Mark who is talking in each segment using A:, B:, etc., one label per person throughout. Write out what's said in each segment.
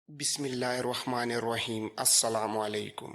A: بسم اللہ الرحمن الرحیم السلام علیکم۔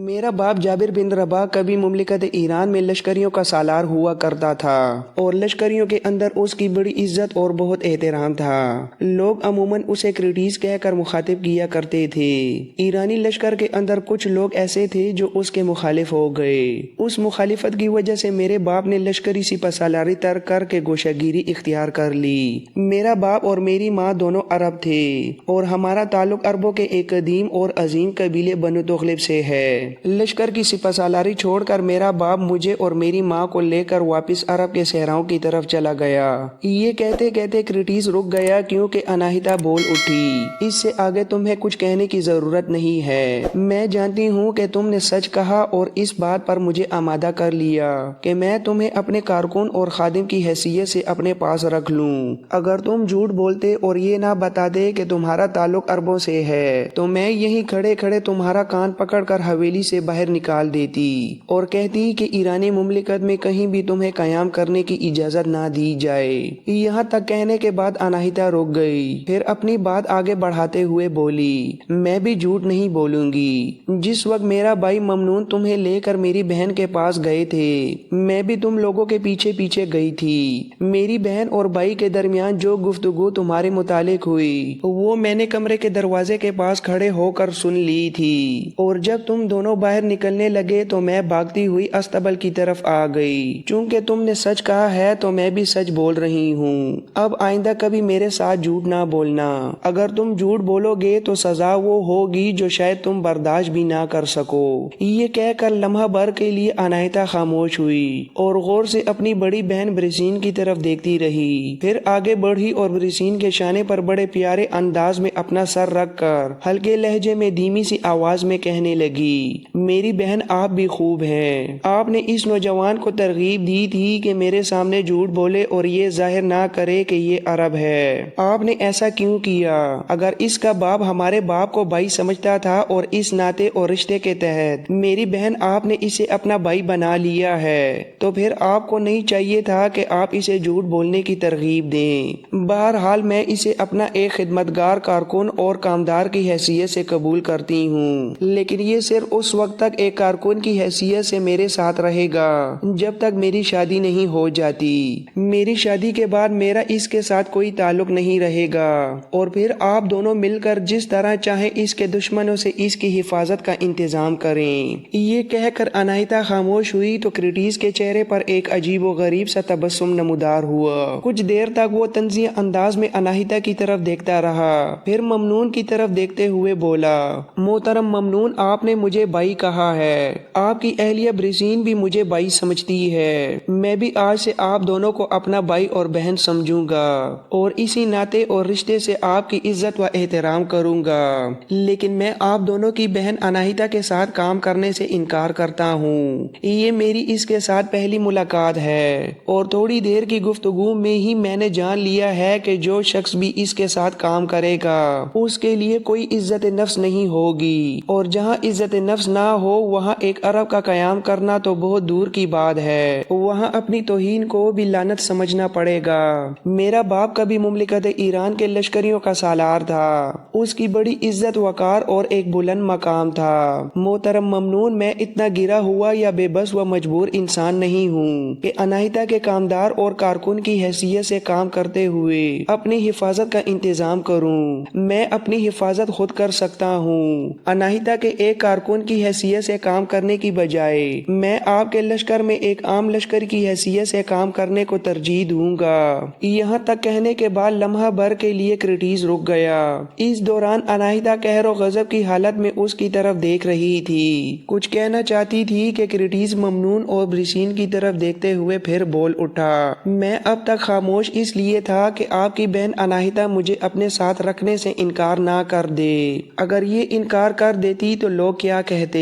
B: میرا باپ جابر بن رباح کبھی مملکت ایران میں لشکریوں کا سالار ہوا کرتا تھا اور لشکریوں کے اندر اس کی بڑی عزت اور بہت احترام تھا۔ لوگ عموماً اسے کرٹیز کہہ کر مخاطب کیا کرتے تھے۔ ایرانی لشکر کے اندر کچھ لوگ ایسے تھے جو اس کے مخالف ہو گئے۔ اس مخالفت کی وجہ سے میرے باپ نے لشکری سپہ سالاری ترک کر کے گوشہ گیری اختیار کر لی۔ میرا باپ اور میری ماں دونوں عرب تھے اور ہمارا تعلق عربوں کے ایک قدیم اور عظیم قبیلے بنو تغلب سے ہے۔ لشکر کی سپہ سالاری چھوڑ کر میرا باپ مجھے اور میری ماں کو لے کر واپس عرب کے صحراؤں کی طرف چلا گیا۔ یہ کہتے کہتے کرٹیز رک گیا کیونکہ اناہیتا بول اٹھی، اس سے آگے تمہیں کچھ کہنے کی ضرورت نہیں ہے۔ میں جانتی ہوں کہ تم نے سچ کہا اور اس بات پر مجھے آمادہ کر لیا کہ میں تمہیں اپنے کارکن اور خادم کی حیثیت سے اپنے پاس رکھ لوں۔ اگر تم جھوٹ بولتے اور یہ نہ بتاتے کہ تمہارا تعلق عربوں سے ہے تو میں یہیں کھڑے کھڑے تمہارا کان پکڑ کر حویلی سے باہر نکال دیتی اور کہتی کہ ایرانی مملکت میں کہیں بھی تمہیں قیام کرنے کی اجازت نہ دی جائے۔ یہاں تک کہنے کے بعد اناہیتا رک گئی، پھر اپنی بات آگے بڑھاتے ہوئے بولی، میں بھی جھوٹ نہیں بولوں گی۔ جس وقت میرا بھائی ممنون تمہیں لے کر میری بہن کے پاس گئے تھے میں بھی تم لوگوں کے پیچھے پیچھے گئی تھی۔ میری بہن اور بھائی کے درمیان جو گفتگو تمہارے متعلق ہوئی وہ میں نے کمرے کے دروازے کے پاس کھڑے ہو کر سن لی تھی، اور جب تم دونوں باہر نکلنے لگے تو میں بھاگتی ہوئی استبل کی طرف آ گئی۔ چونکہ تم نے سچ کہا ہے تو میں بھی سچ بول رہی ہوں۔ اب آئندہ کبھی میرے ساتھ جھوٹ نہ بولنا۔ اگر تم جھوٹ بولو گے تو سزا وہ ہوگی جو شاید تم برداشت بھی نہ کر سکو۔ یہ کہہ کر لمحہ بھر کے لیے اناہیتا خاموش ہوئی اور غور سے اپنی بڑی بہن برسین کی طرف دیکھتی رہی، پھر آگے بڑھی اور برسین کے شانے پر بڑے پیارے انداز میں اپنا سر رکھ کر ہلکے لہجے میں دھیمی سی آواز میں کہنے لگی، میری بہن آپ بھی خوب ہیں۔ آپ نے اس نوجوان کو ترغیب دی تھی کہ میرے سامنے جھوٹ بولے اور یہ ظاہر نہ کرے کہ یہ عرب ہے۔ آپ نے ایسا کیوں کیا؟ اگر اس کا باپ ہمارے باپ کو بھائی سمجھتا تھا اور اس ناطے اور رشتے کے تحت میری بہن آپ نے اسے اپنا بھائی بنا لیا ہے تو پھر آپ کو نہیں چاہیے تھا کہ آپ اسے جھوٹ بولنے کی ترغیب دیں۔ بہرحال میں اسے اپنا ایک خدمتگار کارکن اور کامدار کی حیثیت سے قبول کرتی ہوں، لیکن یہ صرف اس وقت تک ایک کارکن کی حیثیت سے میرے ساتھ رہے گا جب تک میری شادی نہیں ہو جاتی۔ میری شادی کے بعد میرا اس کے ساتھ کوئی تعلق نہیں رہے گا اور پھر آپ دونوں مل کر جس طرح چاہیں اس کے دشمنوں سے اس کی حفاظت کا انتظام کریں۔ یہ کہہ کر اناہیتا خاموش ہوئی تو کرٹیز کے چہرے پر ایک عجیب و غریب سا تبسم نمودار ہوا۔ کچھ دیر تک وہ طنزیہ انداز میں اناہیتا کی طرف دیکھتا رہا، پھر ممنون کی طرف دیکھتے ہوئے بولا، محترم ممنون، آپ نے مجھے بھائی کہا ہے۔ آپ کی اہلیہ برسین بھی مجھے بھائی سمجھتی ہے۔ میں بھی آج سے آپ دونوں کو اپنا بھائی اور بہن سمجھوں گا اور اسی ناطے اور رشتے سے آپ کی عزت و احترام کروں گا، لیکن میں آپ دونوں کی بہن اناہیتا کے ساتھ کام کرنے سے انکار کرتا ہوں۔ یہ میری اس کے ساتھ پہلی ملاقات ہے اور تھوڑی دیر کی گفتگو میں ہی میں نے جان لیا ہے کہ جو شخص بھی اس کے ساتھ کام کرے گا اس کے لیے کوئی عزت نفس نہیں ہوگی، اور جہاں عزت نفس نہ ہو وہاں ایک عرب کا قیام کرنا تو بہت دور کی بات ہے، وہاں اپنی توہین کو بھی لعنت سمجھنا پڑے گا۔ میرا باپ کبھی مملکت ایران کے لشکریوں کا سالار تھا، اس کی بڑی عزت وقار اور ایک بلند مقام تھا۔ محترم ممنون، میں اتنا گرا ہوا یا بے بس و مجبور انسان نہیں ہوں کہ اناہیتا کے کامدار اور کارکن کی حیثیت سے کام کرتے ہوئے اپنی حفاظت کا انتظام کروں۔ میں اپنی حفاظت خود کر سکتا ہوں۔ اناہیتا کے ایک کارکن کی حیثیت سے کام کرنے کی بجائے میں آپ کے لشکر میں ایک عام لشکر کی حیثیت سے کام کرنے کو ترجیح دوں گا۔ یہاں تک کہنے کے بعد لمحہ بھر کے لیے کرٹیز رک گیا۔ اس دوران اناہیتا قہر و غضب کی حالت میں اس کی طرف دیکھ رہی تھی، کچھ کہنا چاہتی تھی کہ کرٹیز ممنون اور برسین کی طرف دیکھتے ہوئے پھر بول اٹھا، میں اب تک خاموش اس لیے تھا کہ آپ کی بہن اناہیتا مجھے اپنے ساتھ رکھنے سے انکار نہ کر دے۔ اگر یہ انکار کر دیتی تو لوگ کیا کیا کہتے؟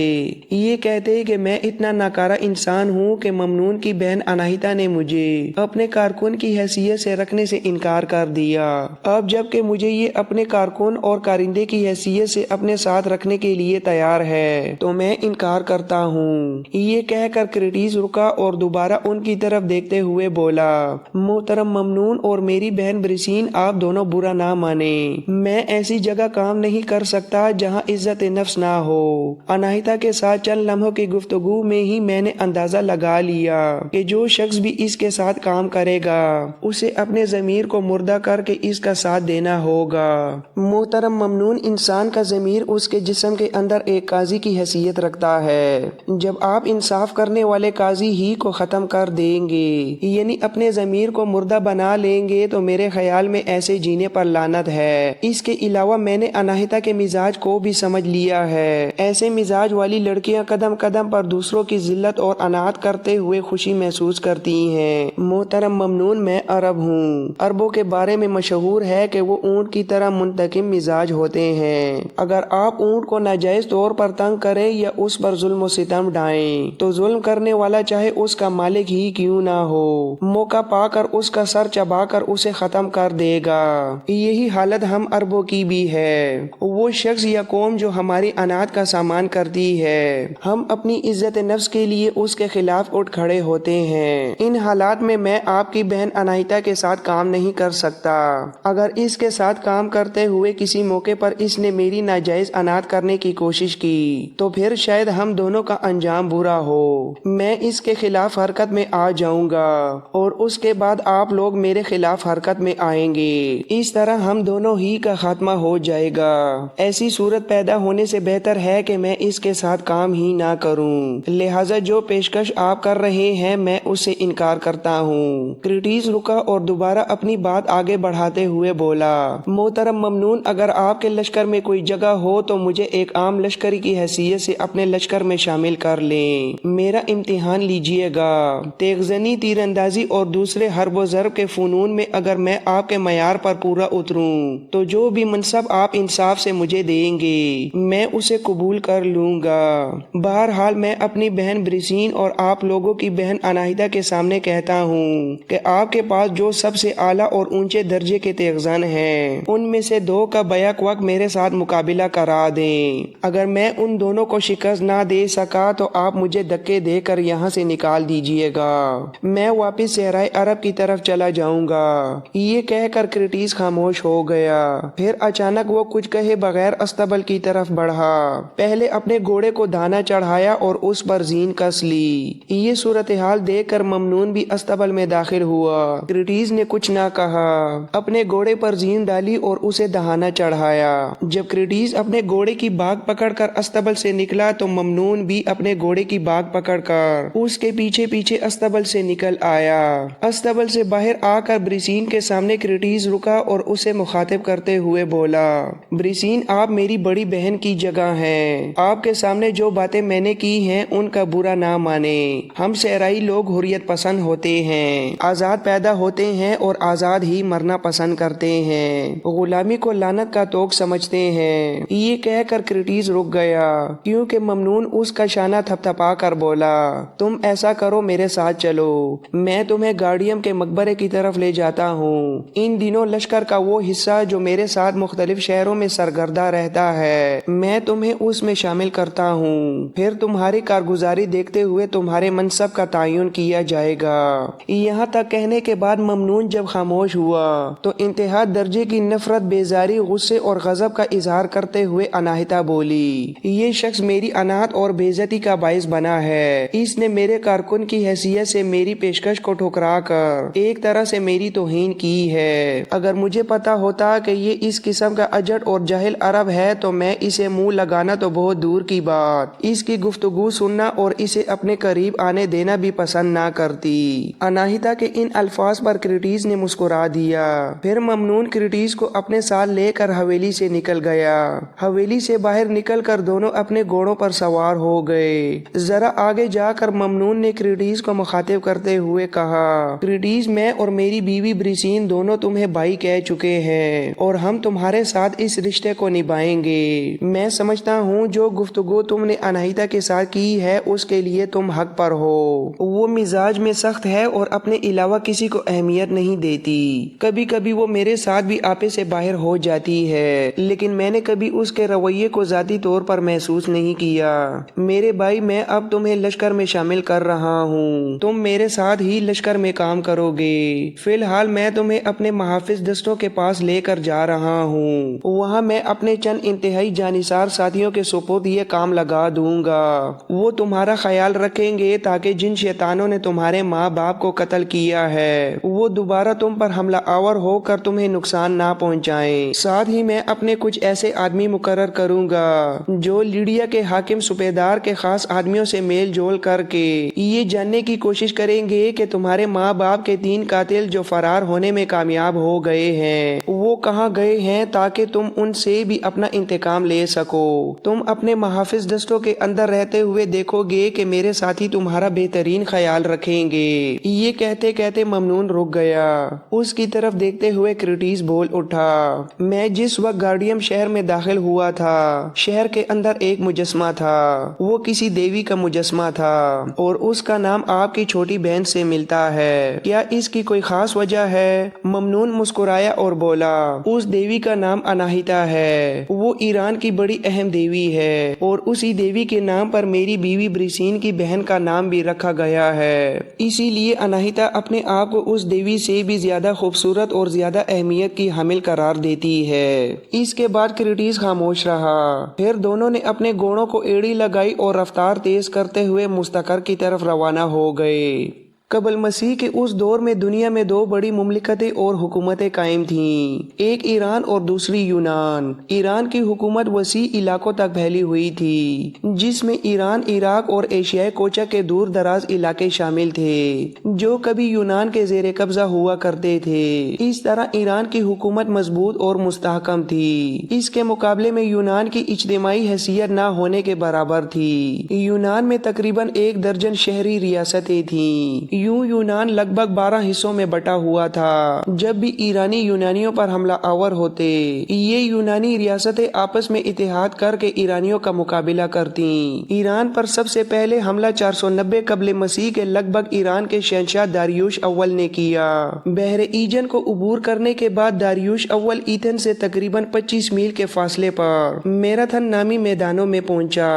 B: یہ کہتے کہ میں اتنا ناکارہ انسان ہوں کہ ممنون کی بہن اناہیتا نے مجھے اپنے کارکن کی حیثیت سے رکھنے سے انکار کر دیا۔ اب جب کہ مجھے یہ اپنے کارکن اور کارندے کی حیثیت سے اپنے ساتھ رکھنے کے لیے تیار ہے تو میں انکار کرتا ہوں۔ یہ کہہ کر کرٹیس رکا اور دوبارہ ان کی طرف دیکھتے ہوئے بولا، محترم ممنون اور میری بہن برسین، آپ دونوں برا نہ مانیں، میں ایسی جگہ کام نہیں کر سکتا جہاں عزت نفس نہ ہو۔ اناہیتا کے ساتھ چند لمحوں کی گفتگو میں ہی میں نے اندازہ لگا لیا کہ جو شخص بھی اس کے ساتھ کام کرے گا اسے اپنے ضمیر کو مردہ کر کے اس کا ساتھ دینا ہوگا۔ محترم ممنون، انسان کا ضمیر اس کے جسم کے اندر ایک قاضی کی حیثیت رکھتا ہے۔ جب آپ انصاف کرنے والے قاضی ہی کو ختم کر دیں گے، یعنی اپنے ضمیر کو مردہ بنا لیں گے، تو میرے خیال میں ایسے جینے پر لعنت ہے۔ اس کے علاوہ میں نے اناہیتا کے مزاج کو بھی سمجھ لیا ہے۔ ایسے مزاج والی لڑکیاں قدم قدم پر دوسروں کی ذلت اور اناعت کرتے ہوئے خوشی محسوس کرتی ہیں۔ محترم ممنون، میں عرب ہوں۔ عربوں کے بارے میں مشہور ہے کہ وہ اونٹ کی طرح منتقم مزاج ہوتے ہیں۔ اگر آپ اونٹ کو ناجائز طور پر تنگ کریں یا اس پر ظلم و ستم ڈھائیں تو ظلم کرنے والا چاہے اس کا مالک ہی کیوں نہ ہو، موقع پا کر اس کا سر چبا کر اسے ختم کر دے گا۔ یہی حالت ہم عربوں کی بھی ہے۔ وہ شخص یا قوم جو ہماری اناعت کا سامان کرتی ہے، ہم اپنی عزت نفس کے لیے اس کے خلاف اٹھ کھڑے ہوتے ہیں۔ ان حالات میں آپ کی بہن اناہیتا کے ساتھ کام نہیں کر سکتا۔ اگر اس کے ساتھ کام کرتے ہوئے کسی موقع پر اس نے میری ناجائز اناعت کرنے کی کوشش کی تو پھر شاید ہم دونوں کا انجام برا ہو۔ میں اس کے خلاف حرکت میں آ جاؤں گا اور اس کے بعد آپ لوگ میرے خلاف حرکت میں آئیں گے۔ اس طرح ہم دونوں ہی کا خاتمہ ہو جائے گا۔ ایسی صورت پیدا ہونے سے بہتر ہے کہ میں اس کے ساتھ کام ہی نہ کروں، لہٰذا جو پیشکش آپ کر رہے ہیں میں اس سے انکار کرتا ہوں۔ کرٹیس رکا اور دوبارہ اپنی بات آگے بڑھاتے ہوئے بولا، محترم ممنون، اگر آپ کے لشکر میں کوئی جگہ ہو تو مجھے ایک عام لشکری کی حیثیت سے اپنے لشکر میں شامل کر لیں۔ میرا امتحان لیجئے گا۔ تیغ زنی، تیر اندازی اور دوسرے حرب و ضرب کے فنون میں اگر میں آپ کے معیار پر پورا اتروں تو جو بھی منصب آپ انصاف سے مجھے دیں گے میں اسے قبول کر لوں گا۔ بہرحال میں اپنی بہن برسین اور آپ لوگوں کی بہن اناہیتا کے سامنے کہتا ہوں کہ آپ کے پاس جو سب سے اعلیٰ اور اونچے درجے کے تیغزن ہیں ان میں سے دو کا بیک وقت میرے ساتھ مقابلہ کرا دیں۔ اگر میں ان دونوں کو شکست نہ دے سکا تو آپ مجھے دھکے دے کر یہاں سے نکال دیجئے گا، میں واپس صحرائے عرب کی طرف چلا جاؤں گا۔ یہ کہہ کر کرٹیس خاموش ہو گیا۔ پھر اچانک وہ کچھ کہے بغیر استبل کی طرف بڑھا۔ پہلے اپنے گھوڑے کو دانا چڑھایا اور اس پر زین کس لی۔ یہ صورتحال دیکھ کر ممنون بھی استبل میں داخل ہوا۔ کرٹیس نے کچھ نہ کہا، اپنے گھوڑے پر زین ڈالی اور اسے دہانا چڑھایا۔ جب کرٹیس اپنے گھوڑے کی باگ پکڑ کر استبل سے نکلا تو ممنون بھی اپنے گھوڑے کی باگ پکڑ کر اس کے پیچھے پیچھے استبل سے نکل آیا۔ استبل سے باہر آ کر برسین کے سامنے کرٹیس رکا اور اسے مخاطب کرتے ہوئے بولا، برسین، آپ میری بڑی بہن کی جگہ ہیں۔ آپ کے سامنے جو باتیں میں نے کی ہیں ان کا برا نہ مانیں۔ ہم صحرائی لوگ حریت پسند ہوتے ہیں، آزاد پیدا ہوتے ہیں اور آزاد ہی مرنا پسند کرتے ہیں، غلامی کو لعنت کا توق سمجھتے ہیں۔ یہ کہہ کر کرٹیس رک گیا کیونکہ ممنون اس کا شانہ تھپتھپا کر بولا، تم ایسا کرو، میرے ساتھ چلو، میں تمہیں گارڈیم کے مقبرے کی طرف لے جاتا ہوں۔ ان دنوں لشکر کا وہ حصہ جو میرے ساتھ مختلف شہروں میں سرگردہ رہتا ہے میں تمہیں اس میں شامل کرتا ہوں، پھر تمہاری کارگزاری دیکھتے ہوئے تمہارے منصب کا تعین کیا جائے گا۔ یہاں تک کہنے کے بعد ممنون جب خاموش ہوا تو انتہا درجے کی نفرت، بیزاری، غصے اور غضب کا اظہار کرتے ہوئے اناہیتا بولی، یہ شخص میری اناعت اور بے عزتی کا باعث بنا ہے۔ اس نے میرے کارکن کی حیثیت سے میری پیشکش کو ٹھکرا کر ایک طرح سے میری توہین کی ہے۔ اگر مجھے پتا ہوتا کہ یہ اس قسم کا اجڑ اور جاہل عرب ہے تو میں اسے منہ لگانا تو بہت دور کی بات، اس کی گفتگو سننا اور اسے اپنے قریب آنے دینا بھی پسند نہ کرتی۔ اناہیتا کے ان الفاظ پر کرٹیس نے مسکرا دیا۔ پھر ممنون کرٹیس کو اپنے ساتھ لے کر حویلی سے نکل گیا۔ حویلی سے باہر نکل کر دونوں اپنے گھوڑوں پر سوار ہو گئے۔ ذرا آگے جا کر ممنون نے کرٹیس کو مخاطب کرتے ہوئے کہا، کرٹیس، میں اور میری بیوی برسین دونوں تمہیں بھائی کہہ چکے ہیں اور ہم تمہارے ساتھ اس رشتے کو نبھائیں گے۔ میں سمجھتا ہوں جو جو گفتگو تم نے اناہیتا کے ساتھ کی ہے اس کے لیے تم حق پر ہو۔ وہ مزاج میں سخت ہے اور اپنے علاوہ کسی کو اہمیت نہیں دیتی۔ کبھی کبھی وہ میرے ساتھ بھی آپے سے باہر ہو جاتی ہے، لیکن میں نے کبھی اس کے رویے کو ذاتی طور پر محسوس نہیں کیا۔ میرے بھائی، میں اب تمہیں لشکر میں شامل کر رہا ہوں، تم میرے ساتھ ہی لشکر میں کام کرو گے۔ فی الحال میں تمہیں اپنے محافظ دستوں کے پاس لے کر جا رہا ہوں، وہاں میں اپنے چند انتہائی جانثار ساتھیوں کے سپرد یہ کام لگا دوں گا۔ وہ تمہارا خیال رکھیں گے تاکہ جن شیطانوں نے تمہارے ماں باپ کو قتل کیا ہے وہ دوبارہ تم پر حملہ آور ہو کر تمہیں نقصان نہ پہنچائیں۔ ساتھ ہی میں اپنے کچھ ایسے آدمی مقرر کروں گا جو لیڈیا کے حاکم صوبیدار کے خاص آدمیوں سے میل جول کر کے یہ جاننے کی کوشش کریں گے کہ تمہارے ماں باپ کے 3 قاتل جو فرار ہونے میں کامیاب ہو گئے ہیں وہ کہاں گئے ہیں، تاکہ تم ان سے بھی اپنا انتقام لے سکو۔ تم اپنے محافظ دستوں کے اندر رہتے ہوئے دیکھو گے کہ میرے ساتھی تمہارا بہترین خیال رکھیں گے۔ یہ کہتے کہتے ممنون رک گیا۔ اس کی طرف دیکھتے ہوئے کرٹیس بول اٹھا، میں جس وقت گارڈیم شہر میں داخل ہوا تھا شہر کے اندر ایک مجسمہ تھا، وہ کسی دیوی کا مجسمہ تھا اور اس کا نام آپ کی چھوٹی بہن سے ملتا ہے، کیا اس کی کوئی خاص وجہ ہے؟ ممنون مسکرایا اور بولا، اس دیوی کا نام اناہیتا ہے، وہ ایران کی بڑی اہم دیوی ہے اور اسی دیوی کے نام پر میری بیوی بریسین کی بہن کا نام بھی رکھا گیا ہے، اسی لیے اناہیتا اپنے آپ کو اس دیوی سے بھی زیادہ خوبصورت اور زیادہ اہمیت کی حامل قرار دیتی ہے۔ اس کے بعد کرٹیس خاموش رہا، پھر دونوں نے اپنے گھوڑوں کو ایڑی لگائی اور رفتار تیز کرتے ہوئے مستقر کی طرف روانہ ہو گئے۔ قبل مسیح کے اس دور میں دنیا میں 2 بڑی مملکتیں اور حکومتیں قائم تھیں، ایک ایران اور دوسری یونان۔ ایران کی حکومت وسیع علاقوں تک پھیلی ہوئی تھی، جس میں ایران، عراق اور ایشیائے کوچہ کے دور دراز علاقے شامل تھے جو کبھی یونان کے زیر قبضہ ہوا کرتے تھے۔ اس طرح ایران کی حکومت مضبوط اور مستحکم تھی، اس کے مقابلے میں یونان کی اجتماعی حیثیت نہ ہونے کے برابر تھی۔ یونان میں تقریباً 1 درجن شہری ریاستیں تھیں۔ یوں یونان لگ بھگ 12 حصوں میں بٹا ہوا تھا۔ جب بھی ایرانی یونانیوں پر حملہ آور ہوتے، یہ یونانی ریاستیں آپس میں اتحاد کر کے ایرانیوں کا مقابلہ کرتیں۔ ایران پر سب سے پہلے حملہ 490 قبل مسیح کے لگ بھگ ایران کے شہنشاہ داریوش اول نے کیا۔ بحر ایجن کو عبور کرنے کے بعد داریوش اول ایتھنز سے تقریباً 25 میل کے فاصلے پر میراتھن نامی میدانوں میں پہنچا،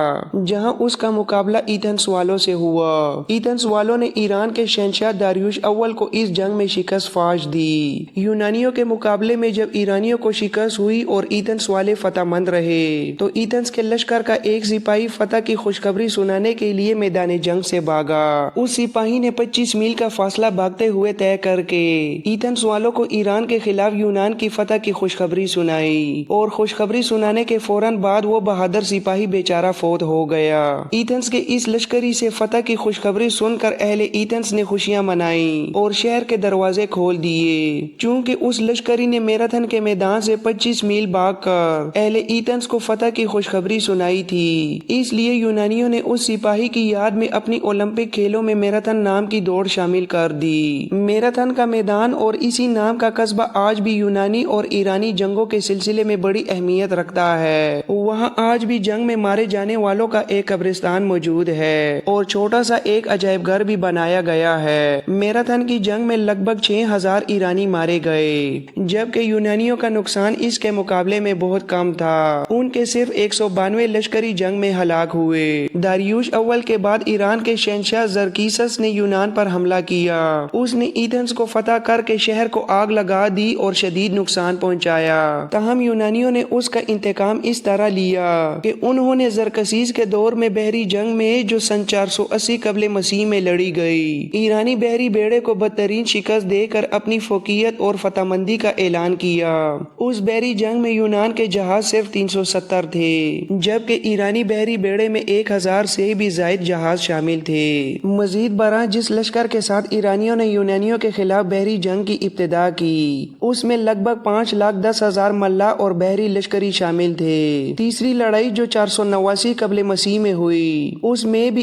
B: جہاں اس کا مقابلہ ایتھنز والوں سے ہوا۔ ایتھنز والوں نے ایران کے شہنشاہ داریوش اول کو اس جنگ میں شکست فاش دی۔ یونانیوں کے مقابلے میں جب ایرانیوں کو شکست ہوئی اور ایتھنز والے فتح مند رہے تو ایتھنز کے لشکر کا ایک سپاہی فتح کی خوشخبری سنانے کے لیے میدان جنگ سے بھاگا۔ اس سپاہی نے 25 میل کا فاصلہ بھاگتے ہوئے طے کر کے ایتھنز والوں کو ایران کے خلاف یونان کی فتح کی خوشخبری سنائی، اور خوشخبری سنانے کے فوراً بعد وہ بہادر سپاہی بیچارہ فوت ہو گیا۔ ایتھنز کے اس لشکری سے فتح کی خوشخبری سن کر اہل ایتھنز نے خوشیاں منائیں اور شہر کے دروازے کھول دیے۔ چونکہ اس لشکری نے میراتھن کے میدان سے 25 میل بھاگ کر اہل ایتھنز کو فتح کی خوشخبری سنائی تھی، اس لیے یونانیوں نے اس سپاہی کی یاد میں اپنی اولمپک کھیلوں میں میراتھن نام کی دوڑ شامل کر دی۔ میراتھن کا میدان اور اسی نام کا قصبہ آج بھی یونانی اور ایرانی جنگوں کے سلسلے میں بڑی اہمیت رکھتا ہے۔ وہاں آج بھی جنگ میں مارے جانے والوں کا ایک قبرستان موجود ہے اور چھوٹا سا ایک عجائب گھر بھی بنایا گیا ہے۔ میراتھن کی جنگ میں لگ بھگ 6000 ایرانی مارے گئے، جبکہ یونانیوں کا نقصان اس کے مقابلے میں بہت کم تھا، ان کے صرف 192 لشکری جنگ میں ہلاک ہوئے۔ داریوش اول کے بعد ایران کے شہنشاہ زرکیسس نے یونان پر حملہ کیا۔ اس نے ایتھنز کو فتح کر کے شہر کو آگ لگا دی اور شدید نقصان پہنچایا۔ تاہم یونانیوں نے اس کا انتقام اس طرح لیا کہ انہوں نے زرکسیس کے دور میں بحری جنگ میں جو سن 480 قبل مسیح میں لڑی گئی ایرانی بحری بیڑے کو بدترین شکست دے کر اپنی فوقیت اور فتح مندی کا اعلان کیا۔ اس بحری جنگ میں یونان کے جہاز صرف 370 تھے، جبکہ ایرانی بحری بیڑے میں 1000 سے بھی زائد جہاز شامل تھے۔ مزید برآں جس لشکر کے ساتھ ایرانیوں نے یونانیوں کے خلاف بحری جنگ کی ابتدا کی، اس میں لگ بھگ 5,10,000 ملاح اور بحری لشکری شامل تھے۔ تیسری لڑائی جو 489 قبل مسیح میں ہوئی، اس میں بھی